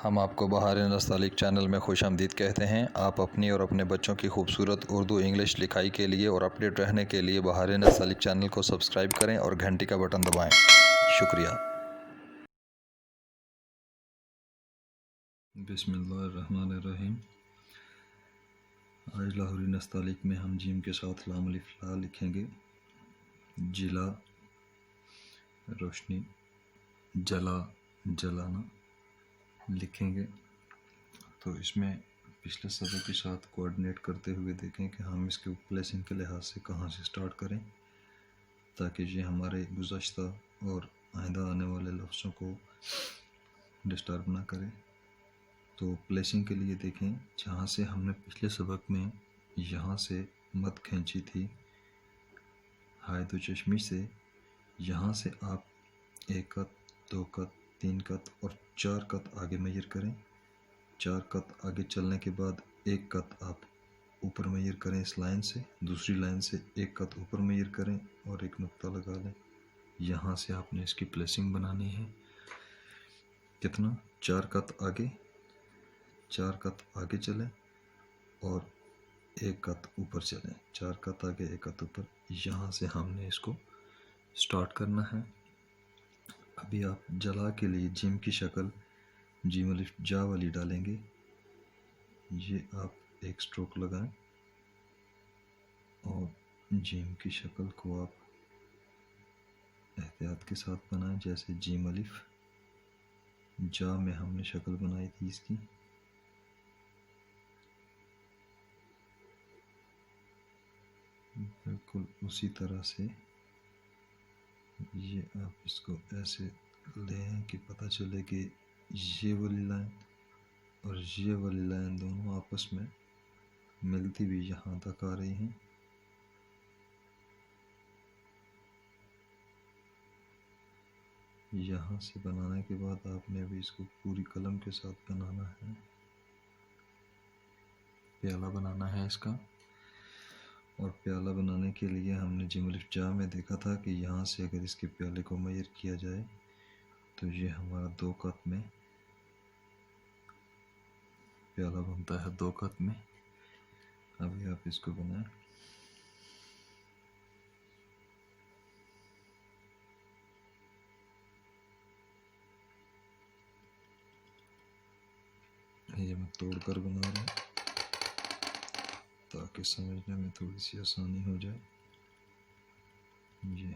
हम आपको बहार नस्तालिक चैनल में खुशामदीद कहते हैं। आप अपनी और अपने बच्चों की खूबसूरत उर्दू इंग्लिश लिखाई के लिए और अपडेट रहने के लिए बहार नस्तालिक चैनल को सब्सक्राइब करें और घंटी का बटन दबाएं। शुक्रिया। बिस्मिल्लाहिर्रहमानिर्रहीम। आज लाहौरी नस्तालिक में हम जीम के साथ लाम अलिफ ला लिखेंगे। जिला, रोशनी, जला, जलाना लिखेंगे। तो इसमें पिछले सबक के साथ कोऑर्डिनेट करते हुए देखें कि हम इसके प्लेसिंग के लिहाज से कहाँ से स्टार्ट करें, ताकि ये हमारे गुज़श्ता और आइंदा आने वाले लफ्ज़ों को डिस्टर्ब ना करे। तो प्लेसिंग के लिए देखें, जहाँ से हमने पिछले सबक में यहाँ से मद खींची थी हायदो चश्मी से, यहाँ से आप 1 कत, 2 कत, 3 कत और 4 कत आगे मेजर करें। 4 कत आगे चलने के बाद 1 कत आप ऊपर मेजर करें इस लाइन से, दूसरी लाइन से 1 कत ऊपर मेजर करें और एक नुक्ता लगा लें। यहाँ से आपने इसकी प्लेसिंग बनानी है। कितना? 4 कत आगे, 4 कत आगे चलें और 1 कत ऊपर चलें। 4 कत आगे, 1 कत ऊपर। यहाँ से हमने इसको स्टार्ट करना है। अभी आप जला के लिए जिम की शक्ल जीम अलिफ जा वाली डालेंगे। ये आप एक स्ट्रोक लगाएं और जीम की शक्ल को आप एहतियात के साथ बनाएं, जैसे जीम अलिफ जा में हमने शक्ल बनाई थी इसकी। बिल्कुल उसी तरह से ये आप इसको ऐसे लें कि पता चले कि ये वाली लाइन और ये वाली लाइन दोनों आपस में मिलती हुई यहाँ तक आ रही हैं। यहाँ से बनाने के बाद आपने अभी इसको पूरी कलम के साथ बनाना है। प्याला बनाना है इसका। और प्याला बनाने के लिए हमने जिम अलिफ जा में देखा था कि यहाँ से अगर इसके प्याले को मेजर किया जाए तो ये हमारा 2 कत में प्याला बनता है, 2 कत में। अभी आप इसको बनाएं। ये मैं तोड़कर बना रहा हूँ ताकि समझने में थोड़ी सी आसानी हो जाए। ये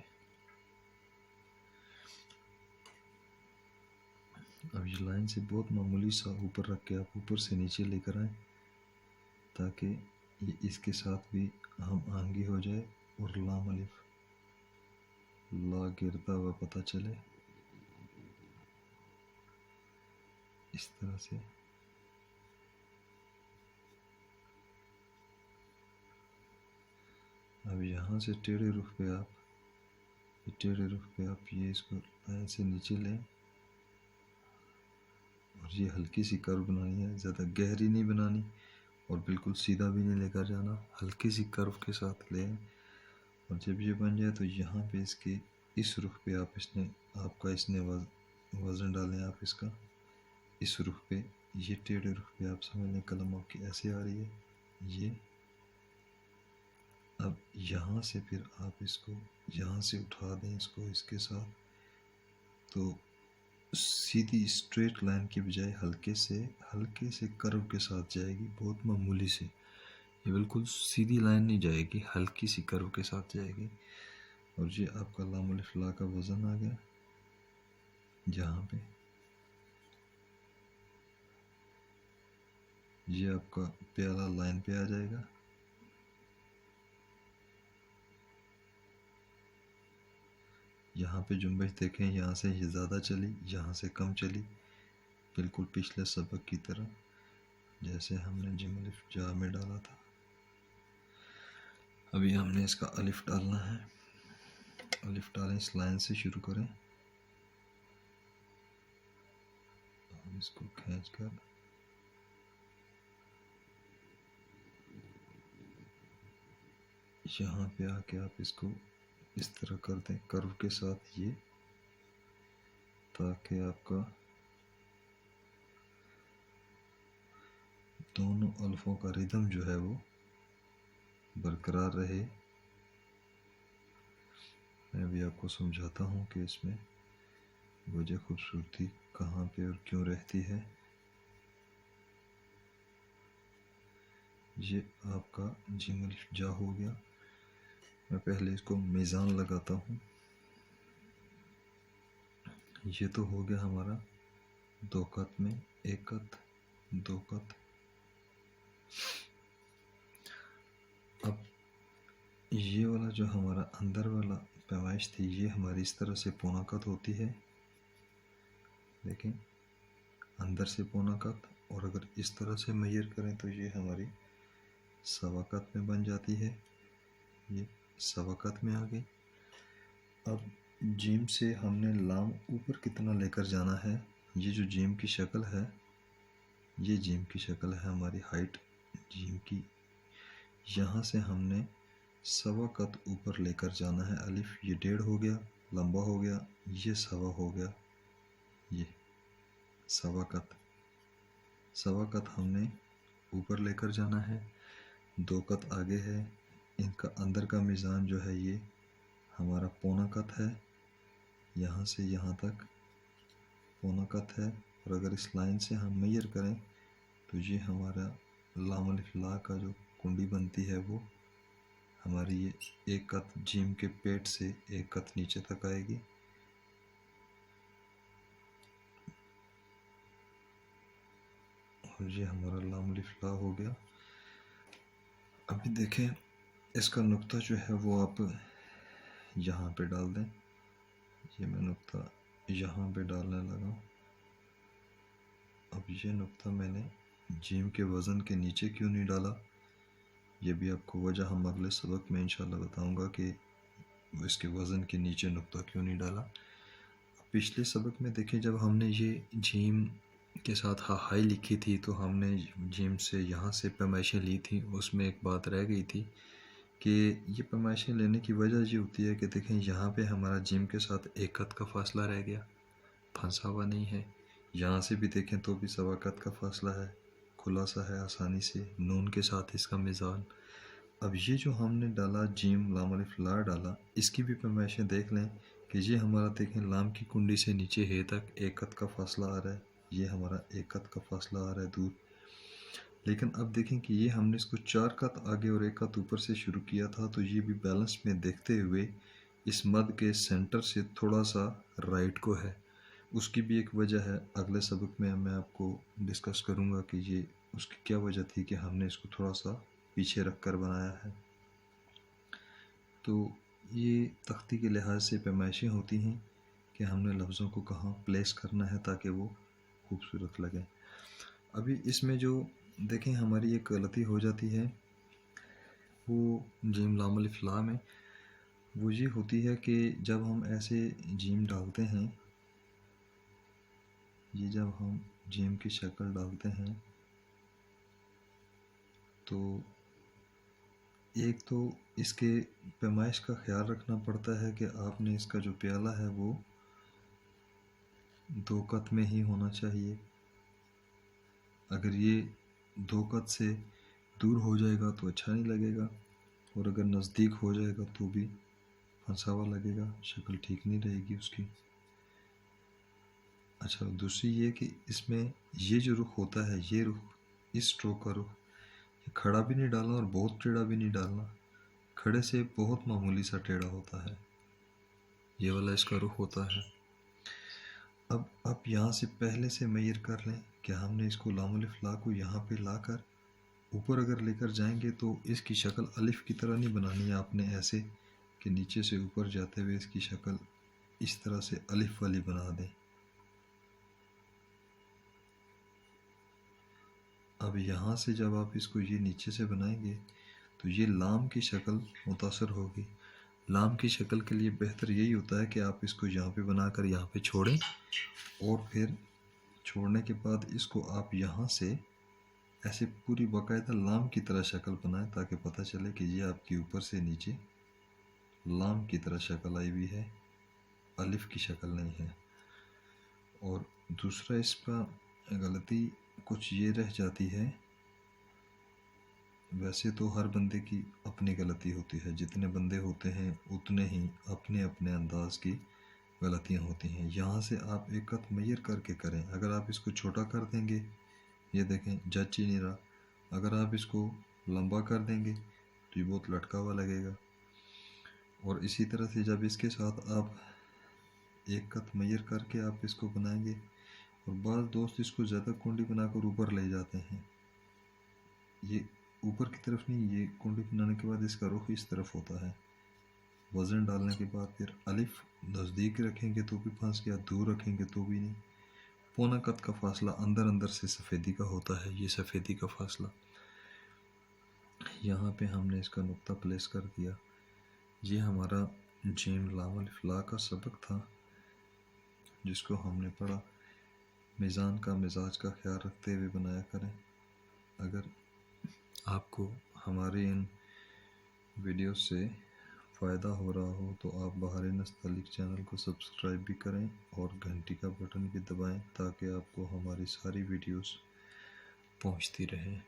अब ये लाइन से बहुत मामूली सा ऊपर रख के आप ऊपर से नीचे लेकर आए, ताकि ये इसके साथ भी हम आंगी हो जाए और लाम अलिफ ला गिरता हुआ पता चले। इस तरह से अब यहाँ से टेढ़े रुख पे आप ये इसको लाइन से नीचे लें और ये हल्की सी कर्व बनानी है, ज़्यादा गहरी नहीं बनानी और बिल्कुल सीधा भी नहीं लेकर जाना, हल्की सी कर्व के साथ लें। और जब ये बन जाए तो यहाँ पे इसके इस रुख पे आप इसने वज़न डालें आप इसका इस रुख पे। ये टेढ़े रुख पे आप समझ लें कलम आपकी ऐसे आ रही है ये। अब यहाँ से फिर आप इसको यहाँ से उठा दें इसको इसके साथ, तो सीधी स्ट्रेट लाइन के बजाय हल्के से कर्व के साथ जाएगी, बहुत मामूली से। ये बिल्कुल सीधी लाइन नहीं जाएगी, हल्की सी कर्व के साथ जाएगी। और ये आपका लाम अलिफ ला का वज़न आ गया। यहाँ पे ये आपका प्याला लाइन पे आ जाएगा। यहाँ पे जुम्बश देखें, यहाँ से ये ज़्यादा चली, यहाँ से कम चली, बिल्कुल पिछले सबक की तरह जैसे हमने जिम अलिफ जा में डाला था। अभी हमने इसका अलिफ डालना है। अलिफ डालें, इस लाइन से शुरू करें और इसको खींचकर यहाँ पे आके आप इसको इस तरह कर दें कर्व के साथ ये, ताकि आपका दोनों अल्फों का रिदम जो है वो बरकरार रहे। मैं भी आपको समझाता हूँ कि इसमें वजह खूबसूरती कहाँ पे और क्यों रहती है। ये आपका जीम अलिफ जा हो गया। मैं पहले इसको मीज़ान लगाता हूँ। ये तो हो गया हमारा 2 कत में 1 कत 2 कत। अब ये वाला जो हमारा अंदर वाला पैमाइश थी, ये हमारी इस तरह से पौना कत होती है। देखें, अंदर से पौना कत, और अगर इस तरह से मेजर करें तो ये हमारी सवा कत में बन जाती है। ये सवा कत में आ गई। अब जीम से हमने लाम ऊपर कितना लेकर जाना है। ये जो जीम की शक्ल है, ये जीम की शक्ल है हमारी हाइट जीम की। यहाँ से हमने सवा कत ऊपर लेकर जाना है अलिफ। ये 1.5 हो गया, लंबा हो गया। ये सवा हो गया, ये सवा कत। सवा कत हमने ऊपर लेकर जाना है। 2 कत आगे है। इनका अंदर का मीज़ान जो है ये हमारा पौना कत है। यहाँ से यहाँ तक पौना कत है। और अगर इस लाइन से हम मेजर करें तो ये हमारा लाम अलिफ ला का जो कुंडी बनती है वो हमारी ये 1 कत जीम के पेट से 1 कत नीचे तक आएगी। और ये हमारा लाम अलिफ ला हो गया। अभी देखें, इसका नुक्ता जो है वो आप यहाँ पे डाल दें। ये मैं नुक्ता यहाँ पे डालने लगा। अब ये नुक्ता मैंने जीम के वज़न के नीचे क्यों नहीं डाला, ये भी आपको वजह हम अगले सबक में इंशाल्लाह बताऊंगा कि इसके वज़न के नीचे नुक्ता क्यों नहीं डाला। पिछले सबक में देखें, जब हमने ये जीम के साथ हाई लिखी थी तो हमने जीम से यहाँ से पैमाइशें ली थी। उसमें एक बात रह गई थी कि ये पैमाइशें लेने की वजह ये होती है कि देखें यहाँ पे हमारा जीम के साथ 1 कत का फासला रह गया, फंसा हुआ नहीं है। यहाँ से भी देखें तो भी सवा कत का फासला है, खुला सा है आसानी से, नून के साथ इसका मीज़ान। अब ये जो हमने डाला जीम लाम अलिफ ला डाला, इसकी भी पैमाइशें देख लें कि ये हमारा देखें लाम की कुंडी से नीचे हे तक 1 कत का फासला आ रहा है। ये हमारा 1 कत का फासला आ रहा है दूर। लेकिन अब देखें कि ये हमने इसको 4 कत आगे और 1 कत ऊपर से शुरू किया था, तो ये भी बैलेंस में देखते हुए इस मद के सेंटर से थोड़ा सा राइट को है। उसकी भी एक वजह है, अगले सबक में मैं आपको डिस्कस करूँगा कि ये उसकी क्या वजह थी कि हमने इसको थोड़ा सा पीछे रख कर बनाया है। तो ये तख्ती के लिहाज से पैमाइशें होती हैं कि हमने लफ्ज़ों को कहाँ प्लेस करना है ताकि वो खूबसूरत लगे। अभी इसमें जो देखें हमारी एक गलती हो जाती है वो जीम लाम अलिफ ला में, वो ये होती है कि जब हम ऐसे जीम डालते हैं, ये जब हम जीम की शक्ल डालते हैं तो एक तो इसके पैमाइश का ख्याल रखना पड़ता है कि आपने इसका जो प्याला है वो 2 कत में ही होना चाहिए। अगर ये 2 कत से दूर हो जाएगा तो अच्छा नहीं लगेगा, और अगर नज़दीक हो जाएगा तो भी फंसा हुआ लगेगा, शक्ल ठीक नहीं रहेगी उसकी। अच्छा, दूसरी ये कि इसमें ये जो रुख होता है, ये रुख, इस स्ट्रोक का रुख, ये खड़ा भी नहीं डालना और बहुत टेढ़ा भी नहीं डालना। खड़े से बहुत मामूली सा टेढ़ा होता है, ये वाला इसका रुख होता है। अब आप यहाँ से पहले से मेजर कर लें कि हमने इसको लाम अलिफ ला को यहाँ पे ला कर ऊपर अगर लेकर जाएंगे तो इसकी शक्ल अलिफ की तरह नहीं बनानी है आपने, ऐसे कि नीचे से ऊपर जाते हुए इसकी शक्ल इस तरह से अलिफ वाली बना दें। अब यहाँ से जब आप इसको ये नीचे से बनाएंगे तो ये लाम की शक्ल मुतासर होगी। लाम की शक्ल के लिए बेहतर यही होता है कि आप इसको यहाँ पे बनाकर यहाँ पे छोड़ें, और फिर छोड़ने के बाद इसको आप यहाँ से ऐसे पूरी बाकायदा लाम की तरह शक्ल बनाएं ताकि पता चले कि ये आपकी ऊपर से नीचे लाम की तरह शक्ल आई हुई है, अलिफ की शक्ल नहीं है। और दूसरा इसका गलती कुछ ये रह जाती है वैसे तो हर बंदे की अपनी गलती होती है, जितने बंदे होते हैं उतने ही अपने अपने अंदाज की गलतियां होती हैं। यहाँ से आप एक कत मैयर करके करें। अगर आप इसको छोटा कर देंगे, ये देखें जच ही नहीं रहा। अगर आप इसको लंबा कर देंगे तो ये बहुत लटका हुआ लगेगा। और इसी तरह से जब इसके साथ आप एक कत मैयर करके आप इसको बनाएंगे, और बाज़ दोस्त इसको ज़्यादा कुंडी बनाकर ऊपर ले जाते हैं, ये ऊपर की तरफ नहीं, ये कुंडी बनाने के बाद इसका रुख इस तरफ होता है। वज़न डालने के बाद फिर अलिफ नज़दीक रखेंगे तो भी फंस गया, दूर रखेंगे तो भी नहीं। पौना कत का फासला अंदर अंदर से सफ़ेदी का होता है, ये सफ़ेदी का फासला। यहाँ पे हमने इसका नुक्ता प्लेस कर दिया। ये हमारा जीम लाम अलिफ ला का सबक था, जिसको हमने पढ़ा। मिज़ान का मिजाज का ख्याल रखते हुए बनाया करें। अगर आपको हमारे इन वीडियो से फ़ायदा हो रहा हो तो आप बहार नस्तलिक चैनल को सब्सक्राइब भी करें और घंटी का बटन भी दबाएं, ताकि आपको हमारी सारी वीडियोस पहुंचती रहें।